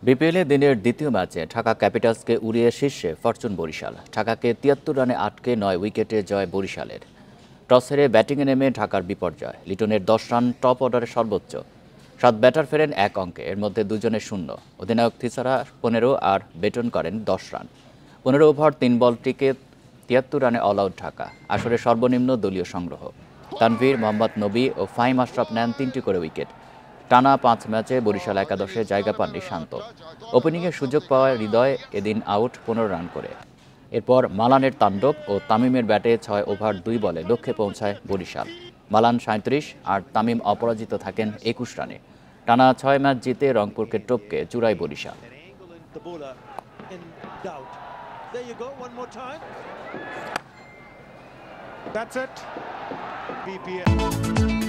বিপিএলে দিনের দ্বিতীয় ম্যাচে ঢাকা ক্যাপিটালসকে উড়িয়ে শীর্ষে ফরচুন বরিশাল। ঢাকাকে ৭৩ রানে আটকে ৯ উইকেটে জয় বরিশালের। টস হেরে ব্যাটিংয়ে নেমে ঢাকার বিপর্যয়। লিটনের ১০ রান টপ অর্ডারে সর্বোচ্চ। ৭ ব্যাটার ফেরেন ১ অঙ্কে, এর মধ্যে দুজনে শূন্য। অধিনায়ক থিসারা ১৫ আর বেটন করেন ১০ রান। ১৫ ওভার ৩ বল টিকে ৭৩ রানে অল আউট ঢাকা। আসরে সর্বনিম্ন দলীয় সংগ্রহ। তানভীর, মোহাম্মদ নবী ও ফাহিম আশরাফ নেন ৩টি করে উইকেট। টানা ৫ ম্যাচে বরিশাল একাদশে জায়গা পাননি শান্ত। ওপেনিংয়ে সুযোগ পাওয়ায় হৃদয় এদিন আউট ১৫ রান করে। এরপর মালানের তাণ্ডব ও তামিমের ব্যাটে ৬ ওভার ২ বলে লক্ষ্যে পৌঁছায় বরিশাল। মালান ৩৭ আর তামিম অপরাজিত থাকেন ২১ রানে। টানা ৬ ম্যাচ জিতে রংপুরকে টপকে চূড়ায় বরিশাল। That's it. BPL.